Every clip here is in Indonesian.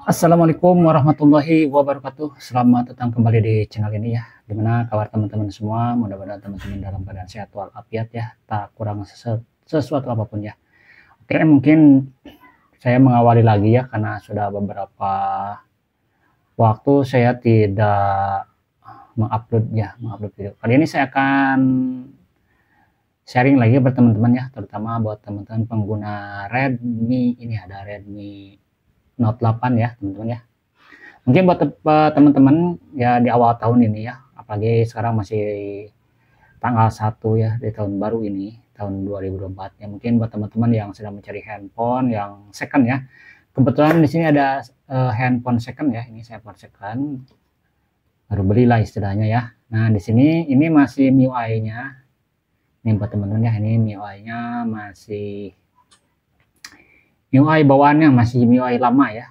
Assalamualaikum warahmatullahi wabarakatuh. Selamat datang kembali di channel ini ya. Gimana kabar teman-teman semua? Mudah-mudahan teman-teman dalam keadaan sehat walafiat ya. Tak kurang sesuatu apapun ya. Oke, mungkin saya mengawali lagi ya karena sudah beberapa waktu saya tidak mengupload video. Kali ini saya akan sharing lagi buat teman-teman ya, terutama buat teman-teman pengguna Redmi. Ini ada Redmi Note 8 ya, teman-teman ya. Mungkin buat teman-teman ya di awal tahun ini ya, apalagi sekarang masih tanggal 1 ya di tahun baru ini, tahun 2024 ya. Mungkin buat teman-teman yang sedang mencari handphone yang second ya. Kebetulan di sini ada handphone second ya, ini saya second. Baru belilah istilahnya ya. Nah, di sini ini masih MIUI-nya. Ini buat teman-teman ya, ini MIUI-nya masih MIUI bawaannya masih MIUI lama ya.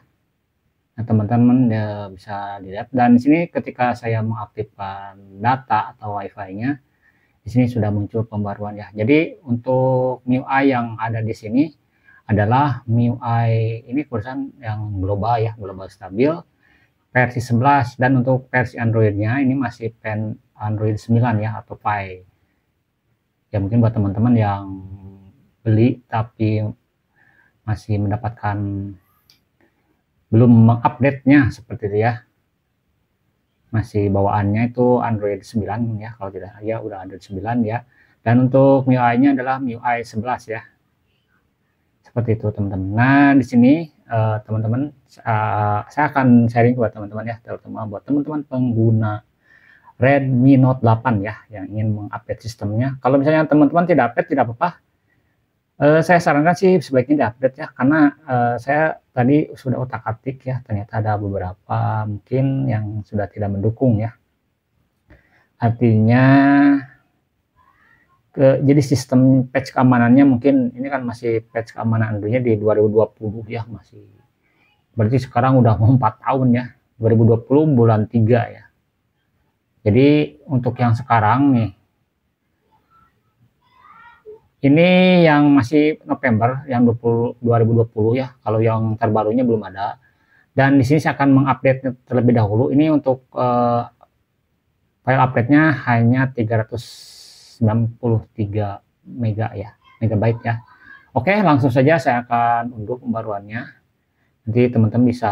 Nah, teman-teman bisa dilihat, dan di sini ketika saya mengaktifkan data atau WiFi-nya, di sini sudah muncul pembaruan ya. Jadi untuk MIUI yang ada di sini adalah MIUI ini perusahaan yang global ya, global stabil versi 11, dan untuk versi Android-nya ini masih pen Android 9 ya atau Pie. Ya mungkin buat teman-teman yang beli tapi masih mendapatkan belum mengupdate-nya seperti itu ya, masih bawaannya itu Android 9 ya, kalau tidak ya udah Android 9 ya. Dan untuk MIUI-nya adalah MIUI 11 ya, seperti itu teman-teman. Nah di sini teman-teman saya akan sharing buat teman-teman ya, terutama buat teman-teman pengguna Redmi Note 8 ya yang ingin mengupdate sistemnya. Kalau misalnya teman-teman tidak update tidak apa-apa, saya sarankan sih sebaiknya diupdate ya, karena saya tadi sudah otak-atik ya, ternyata ada beberapa mungkin yang sudah tidak mendukung ya. Artinya jadi sistem patch keamanannya mungkin ini kan masih patch keamanan Androidnya di 2020 ya, masih berarti sekarang udah mau 4 tahun ya, 2020 bulan 3 ya. Jadi untuk yang sekarang nih, ini yang masih November, yang 2020 ya. Kalau yang terbarunya belum ada. Dan di sini saya akan mengupdate terlebih dahulu. Ini untuk file update-nya hanya 393 megabyte ya. Oke, langsung saja saya akan unduh pembaruannya. Nanti teman-teman bisa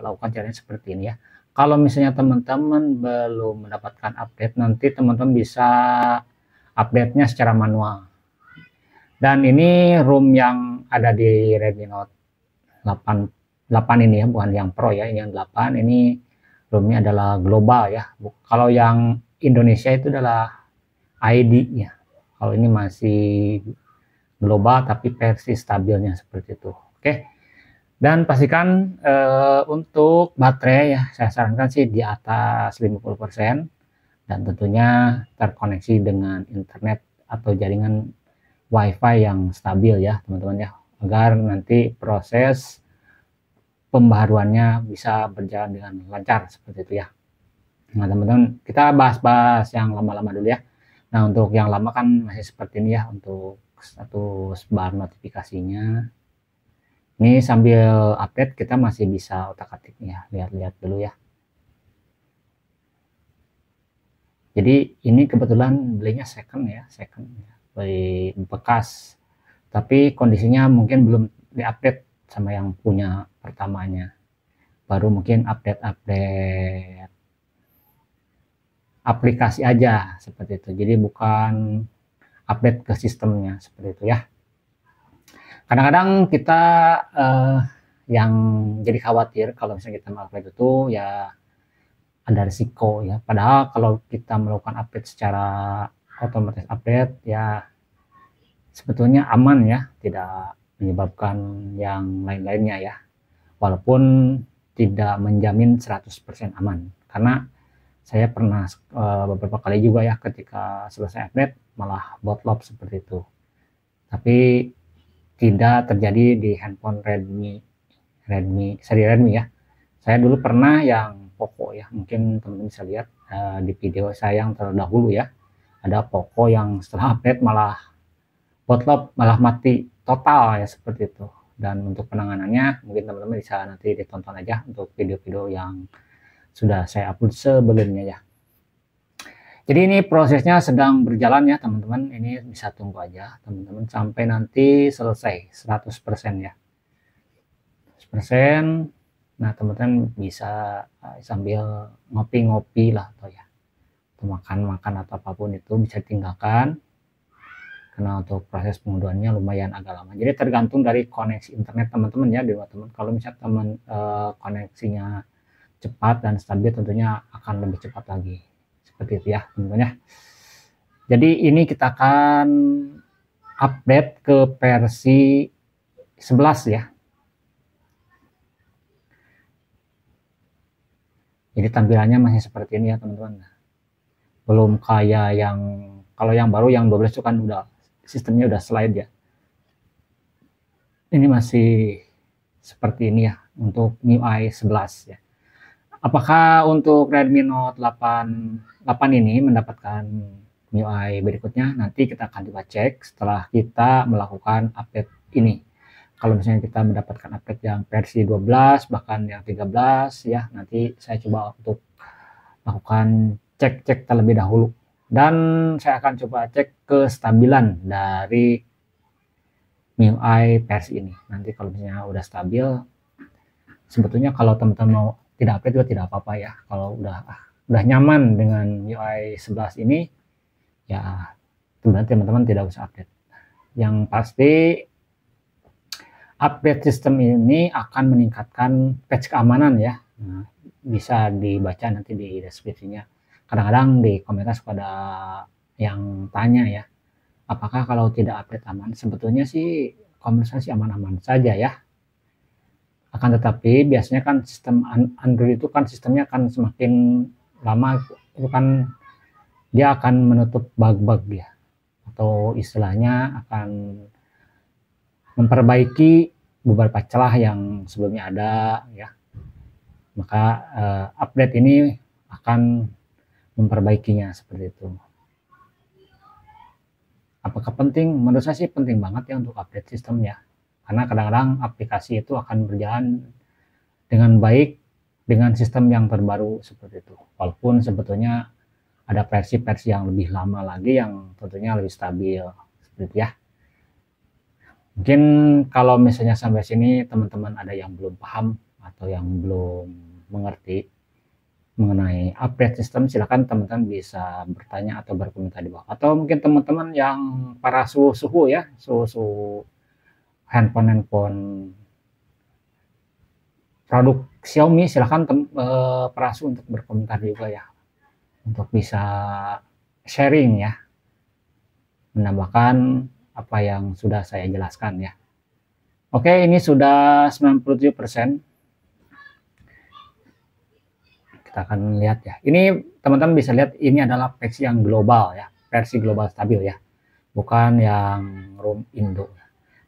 lakukan caranya seperti ini ya. Kalau misalnya teman-teman belum mendapatkan update, nanti teman-teman bisa update-nya secara manual. Dan ini ROM yang ada di Redmi Note 8 ini ya, bukan yang Pro ya, yang 8 ini ROM-nya adalah global ya. Kalau yang Indonesia itu adalah ID ya. Kalau ini masih global tapi versi stabilnya seperti itu. Oke. Dan pastikan untuk baterai ya, saya sarankan sih di atas 50%, dan tentunya terkoneksi dengan internet atau jaringan WiFi yang stabil ya teman-teman ya, agar nanti proses pembaharuannya bisa berjalan dengan lancar seperti itu ya. Nah teman-teman, kita bahas-bahas yang lama-lama dulu ya. Nah untuk yang lama kan masih seperti ini ya, untuk status bar notifikasinya. Ini sambil update kita masih bisa otak-atik ya, lihat-lihat dulu ya. Jadi ini kebetulan belinya second ya, beli bekas, tapi kondisinya mungkin belum diupdate sama yang punya pertamanya, baru mungkin update aplikasi aja seperti itu, jadi bukan update ke sistemnya seperti itu ya. Kadang-kadang kita yang jadi khawatir kalau misalnya kita mengupdate itu ya ada risiko ya, padahal kalau kita melakukan update secara otomatis update ya sebetulnya aman ya, tidak menyebabkan yang lain-lainnya ya, walaupun tidak menjamin 100% aman, karena saya pernah beberapa kali juga ya ketika selesai update malah bootloop seperti itu, tapi tidak terjadi di handphone Redmi seri Redmi ya. Saya dulu pernah yang Poco ya, mungkin teman-teman bisa lihat di video saya yang terdahulu ya, ada Poco yang setelah update malah bootloop, malah mati total ya seperti itu. Dan untuk penanganannya mungkin teman-teman bisa nanti ditonton aja untuk video-video yang sudah saya upload sebelumnya ya. Jadi ini prosesnya sedang berjalan ya teman-teman, ini bisa tunggu aja teman-teman sampai nanti selesai 100% ya. 100%. Nah teman-teman bisa sambil ngopi-ngopi lah atau ya, makan-makan atau apapun itu bisa tinggalkan, karena untuk proses pengunduhannya lumayan agak lama. Jadi tergantung dari koneksi internet teman-teman ya di rumah teman. Kalau misalnya teman koneksinya cepat dan stabil, tentunya akan lebih cepat lagi. Seperti itu ya teman-teman ya. Jadi ini kita akan update ke versi 11 ya. Jadi tampilannya masih seperti ini ya teman-teman. Belum kayak yang, kalau yang baru yang 12 itu kan udah sistemnya udah slide ya. Ini masih seperti ini ya untuk MIUI 11 ya. Apakah untuk Redmi Note 8 ini mendapatkan MIUI berikutnya? Nanti kita akan coba cek setelah kita melakukan update ini. Kalau misalnya kita mendapatkan update yang versi 12 bahkan yang 13 ya, nanti saya coba untuk lakukan cek terlebih dahulu, dan saya akan coba cek kestabilan dari MIUI versi ini. Nanti kalau misalnya udah stabil, sebetulnya kalau teman-teman mau tidak update juga tidak apa-apa ya. Kalau udah nyaman dengan MIUI 11 ini ya, teman-teman tidak usah update. Yang pasti update sistem ini akan meningkatkan patch keamanan ya. Nah, bisa dibaca nanti di deskripsinya. Kadang-kadang di komentar pada yang tanya ya, apakah kalau tidak update aman? Sebetulnya sih komentar sih aman-aman saja ya. Akan tetapi biasanya kan sistem Android itu kan sistemnya kan semakin lama itu kan dia akan menutup bug-bug ya, atau istilahnya akan memperbaiki beberapa celah yang sebelumnya ada ya. Maka update ini akan memperbaikinya seperti itu. Apakah penting? Menurut saya sih penting banget ya untuk update sistem ya. Karena kadang-kadang aplikasi itu akan berjalan dengan baik dengan sistem yang terbaru seperti itu. Walaupun sebetulnya ada versi-versi yang lebih lama lagi yang tentunya lebih stabil seperti itu ya. Mungkin kalau misalnya sampai sini teman-teman ada yang belum paham atau yang belum mengerti mengenai update sistem, silakan teman-teman bisa bertanya atau berkomentar di bawah. Atau mungkin teman-teman yang para suhu ya, suhu handphone produk Xiaomi, silakan para suhu untuk berkomentar juga ya, untuk bisa sharing ya, menambahkan apa yang sudah saya jelaskan ya. Oke, ini sudah 97%. Kita akan lihat ya. Ini teman-teman bisa lihat ini adalah versi yang global ya, versi global stabil ya, bukan yang ROM Indo.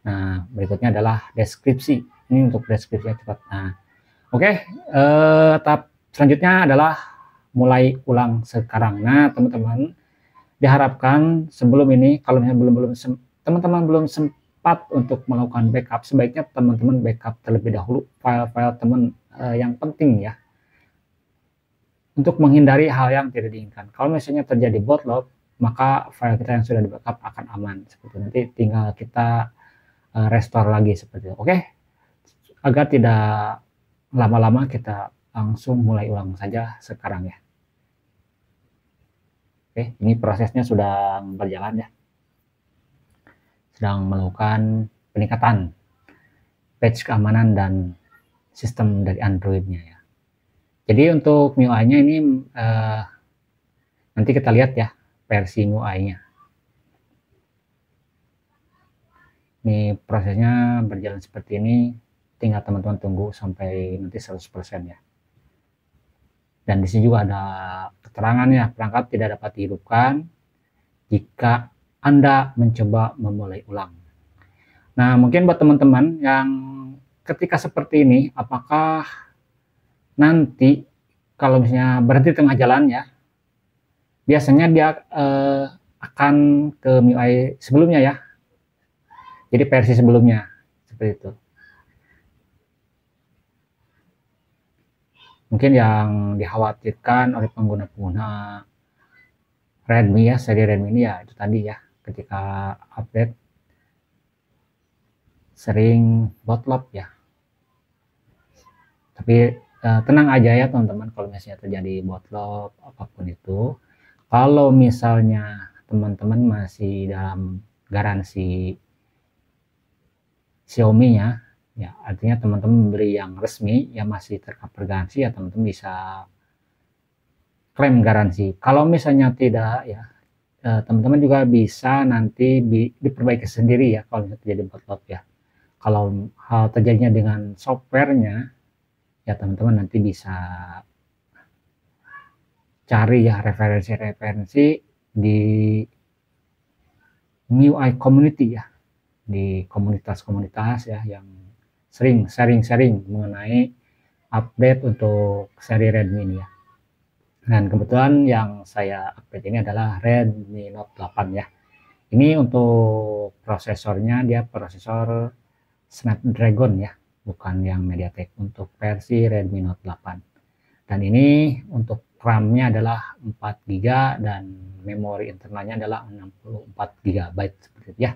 Nah, berikutnya adalah deskripsi. Ini untuk deskripsinya cepat. Nah, oke, tahap selanjutnya adalah mulai ulang sekarang. Nah, teman-teman diharapkan sebelum ini, kalau misalnya teman-teman belum sempat untuk melakukan backup, sebaiknya teman-teman backup terlebih dahulu file-file teman yang penting ya, untuk menghindari hal yang tidak diinginkan. Kalau misalnya terjadi bootload, maka file kita yang sudah di backup akan aman. Seperti itu. Nanti tinggal kita restore lagi seperti itu. Oke, agar tidak lama-lama, kita langsung mulai ulang saja sekarang ya. Oke, ini prosesnya sudah berjalan ya. Sedang melakukan peningkatan patch keamanan dan sistem dari Android-nya ya. Jadi untuk MIUI-nya ini nanti kita lihat ya versi MIUI-nya. Ini prosesnya berjalan seperti ini, tinggal teman-teman tunggu sampai nanti 100% ya. Dan di sini juga ada keterangannya, perangkat tidak dapat dihidupkan jika Anda mencoba memulai ulang. Nah, mungkin buat teman-teman yang ketika seperti ini, apakah nanti kalau misalnya berhenti tengah jalan ya, biasanya dia akan ke MIUI sebelumnya ya. Jadi versi sebelumnya seperti itu. mungkin yang dikhawatirkan oleh pengguna-pengguna Redmi ya, seri Redmi ini ya itu tadi ya, ketika update sering botlop ya. Tapi tenang aja ya teman-teman, kalau misalnya terjadi botlop apapun itu, kalau misalnya teman-teman masih dalam garansi Xiaomi-nya, ya artinya teman-teman beli yang resmi yang masih tercover garansi, ya teman-teman bisa klaim garansi. Kalau misalnya tidak ya, teman-teman juga bisa nanti diperbaiki sendiri ya kalau terjadi botlop ya. Kalau hal terjadinya dengan softwarenya, ya teman-teman nanti bisa cari ya referensi-referensi di MIUI community ya, di komunitas-komunitas ya yang sering sharing-sharing mengenai update untuk seri Redmi ini ya. Dan kebetulan yang saya update ini adalah Redmi Note 8 ya. Ini untuk prosesornya, dia prosesor Snapdragon ya, bukan yang MediaTek untuk versi Redmi Note 8. Dan ini untuk RAM-nya adalah 4 GB dan memori internalnya adalah 64 GB seperti itu ya.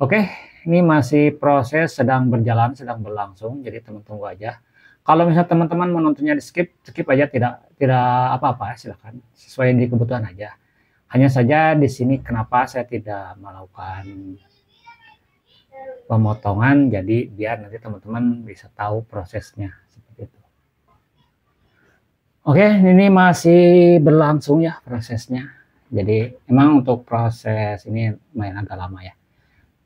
Oke, ini masih proses, sedang berjalan, sedang berlangsung, jadi teman tunggu aja. Kalau misalnya teman-teman menontonnya di skip aja, tidak apa-apa, silakan sesuai di kebutuhan aja. Hanya saja di sini kenapa saya tidak melakukan pemotongan, jadi biar nanti teman-teman bisa tahu prosesnya seperti itu. Oke, ini masih berlangsung ya prosesnya. Jadi emang untuk proses ini lumayan agak lama ya.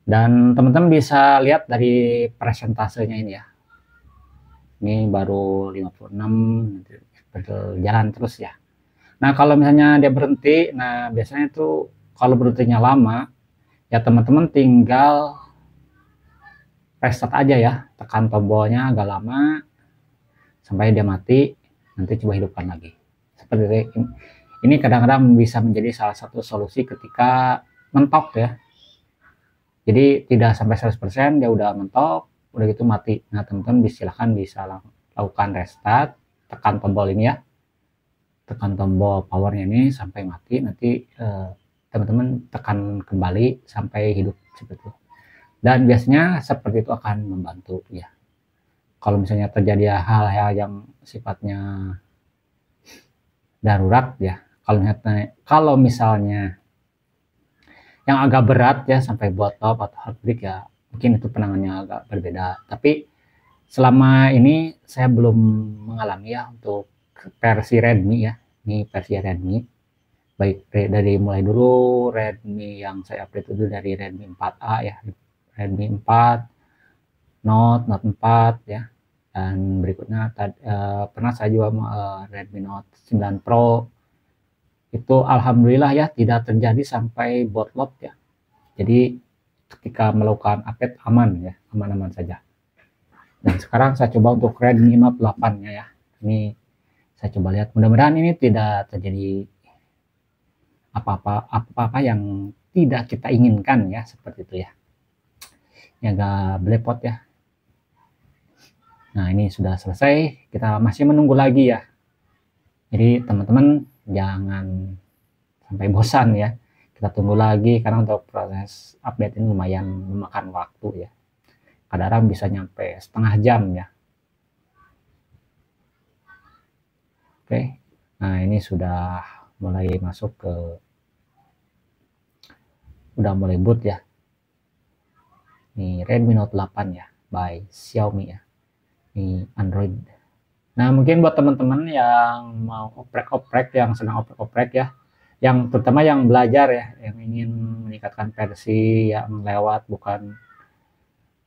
Dan teman-teman bisa lihat dari presentasenya ini ya. Ini baru 56, berjalan terus ya. Nah, kalau misalnya dia berhenti, nah biasanya itu kalau berhentinya lama, ya teman-teman tinggal restart aja ya. Tekan tombolnya agak lama sampai dia mati, nanti coba hidupkan lagi. Seperti itu. Ini kadang-kadang bisa menjadi salah satu solusi ketika mentok ya. Jadi tidak sampai 100% dia udah mentok, udah gitu mati. Nah, teman-teman silahkan bisa lakukan restart, tekan tombol ini ya. Tekan tombol powernya ini sampai mati, nanti teman-teman tekan kembali sampai hidup seperti itu. Dan biasanya seperti itu akan membantu ya. Kalau misalnya terjadi hal-hal yang sifatnya darurat ya, kalau misalnya yang agak berat ya sampai botlop atau heartbreak ya, mungkin itu penanganannya agak berbeda. Tapi selama ini saya belum mengalami ya untuk versi Redmi ya. Ini versi Redmi. Baik dari mulai dulu Redmi yang saya update itu dari Redmi 4A ya, Redmi 4, Note 4 ya. Dan berikutnya pernah saya juga Redmi Note 9 Pro. Itu alhamdulillah ya tidak terjadi sampai botlop ya. Jadi ketika melakukan update aman ya, aman-aman saja. Dan sekarang saya coba untuk Redmi Note 8-nya ya. Ini saya coba lihat, mudah-mudahan ini tidak terjadi apa-apa yang tidak kita inginkan ya, seperti itu ya. Ini agak belepot ya. Nah, ini sudah selesai, kita masih menunggu lagi ya. Jadi teman-teman jangan sampai bosan ya. Kita tunggu lagi karena untuk proses update ini lumayan memakan waktu ya. Kadang bisa nyampe setengah jam ya. Oke. Nah, ini sudah mulai masuk ke udah mulai boot ya. Ini Redmi Note 8 ya by Xiaomi ya. Ini Android. Nah, mungkin buat teman-teman yang mau oprek-oprek, yang sedang oprek-oprek ya, yang terutama yang belajar ya, yang ingin meningkatkan versi yang lewat bukan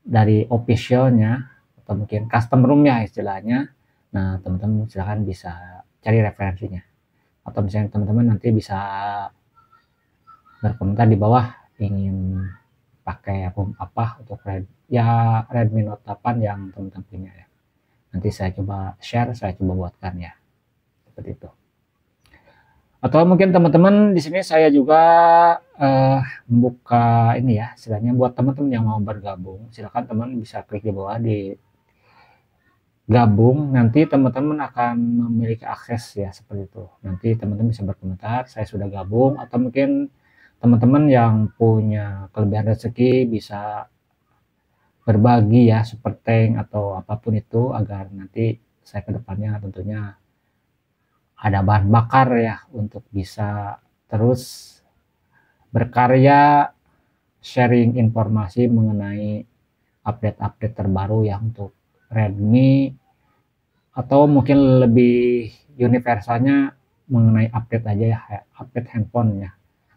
dari officialnya atau mungkin custom room ya istilahnya. Nah, teman-teman silahkan bisa cari referensinya. Atau misalnya teman-teman nanti bisa berkomentar di bawah ingin pakai apa untuk Redmi Note 8 yang teman-teman punya ya. Nanti saya coba share, saya coba buatkan ya. Seperti itu. Atau mungkin teman-teman di sini saya juga membuka ini ya, istilahnya buat teman-teman yang mau bergabung, silakan teman bisa klik di bawah di gabung, nanti teman-teman akan memiliki akses ya seperti itu. Nanti teman-teman bisa berkomentar, saya sudah gabung, atau mungkin teman-teman yang punya kelebihan rezeki bisa berbagi ya, super thank atau apapun itu, agar nanti saya ke depannya tentunya ada bahan bakar ya untuk bisa terus berkarya, sharing informasi mengenai update-update terbaru ya untuk Redmi, atau mungkin lebih universalnya mengenai update aja ya, kayak update handphone ya,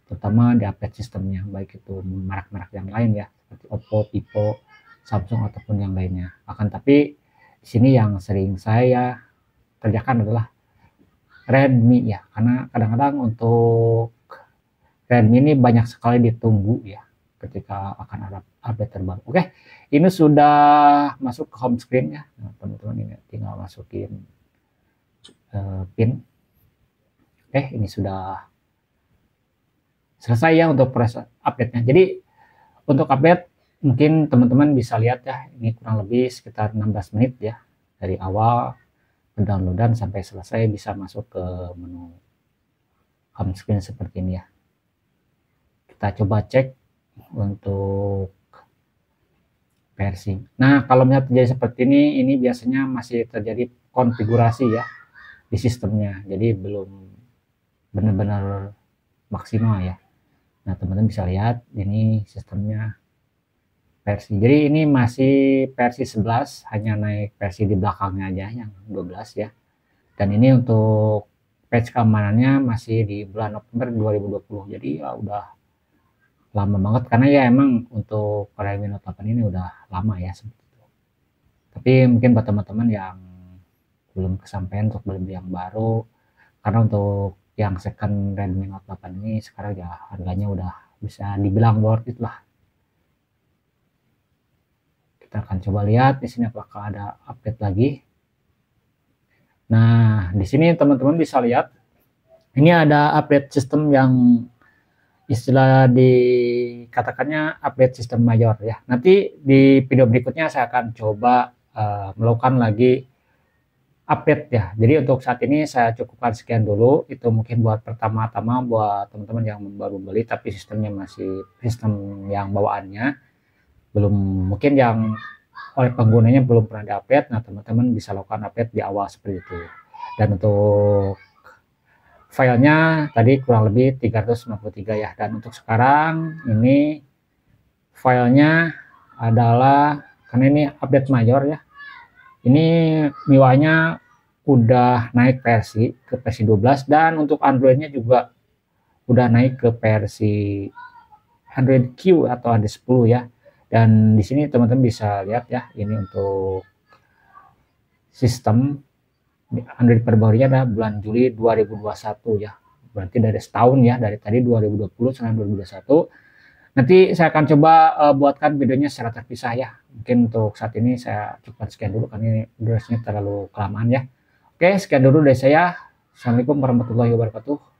terutama di update sistemnya, baik itu merek-merek yang lain ya seperti Oppo, Vivo, Samsung ataupun yang lainnya. Akan tapi di sini yang sering saya kerjakan adalah Redmi ya, karena kadang-kadang untuk Redmi ini banyak sekali ditunggu ya ketika akan ada update terbaru. Oke, ini sudah masuk ke home screen ya. Nah, teman-teman ini tinggal masukin pin. Oke, ini sudah selesai ya untuk proses update-nya. Jadi untuk update mungkin teman-teman bisa lihat ya, ini kurang lebih sekitar 16 menit ya dari awal downloadan sampai selesai, bisa masuk ke menu home screen seperti ini ya. Kita coba cek untuk versi. Nah, kalau misalnya terjadi seperti ini biasanya masih terjadi konfigurasi ya di sistemnya, jadi belum benar-benar maksimal ya. Nah, teman-teman bisa lihat ini sistemnya versi. Jadi ini masih versi 11, hanya naik versi di belakangnya aja yang 12 ya. Dan ini untuk patch keamanannya masih di bulan November 2020. Jadi ya udah lama banget, karena ya emang untuk Redmi Note 8 ini udah lama ya seperti itu. Tapi mungkin buat teman-teman yang belum kesampaian untuk beli yang baru, karena untuk yang second Redmi Note 8 ini sekarang ya harganya udah bisa dibilang worth it lah. Kita akan coba lihat di sini apakah ada update lagi. Nah, di sini teman-teman bisa lihat ini ada update sistem yang istilah dikatakannya update sistem mayor ya. Nanti di video berikutnya saya akan coba melakukan lagi update ya. Jadi untuk saat ini saya cukupkan sekian dulu. Itu mungkin buat pertama-tama buat teman-teman yang baru beli tapi sistemnya masih sistem yang bawaannya belum, mungkin yang oleh penggunanya belum pernah diupdate. Nah, teman-teman bisa lakukan update di awal seperti itu. Dan untuk filenya tadi kurang lebih 393 ya. Dan untuk sekarang ini filenya adalah, karena ini update mayor ya, ini MIUI-nya udah naik versi ke versi 12, dan untuk Android-nya juga udah naik ke versi Android Q atau Android 10 ya. Dan di sini teman-teman bisa lihat ya, ini untuk sistem Android terbarunya adalah bulan Juli 2021 ya. Berarti dari setahun ya, dari tadi 2020 sampai 2021. Nanti saya akan coba buatkan videonya secara terpisah ya. Mungkin untuk saat ini saya cukupkan sekian dulu karena ini durasinya terlalu kelamaan ya. Oke, sekian dulu dari saya. Assalamualaikum warahmatullahi wabarakatuh.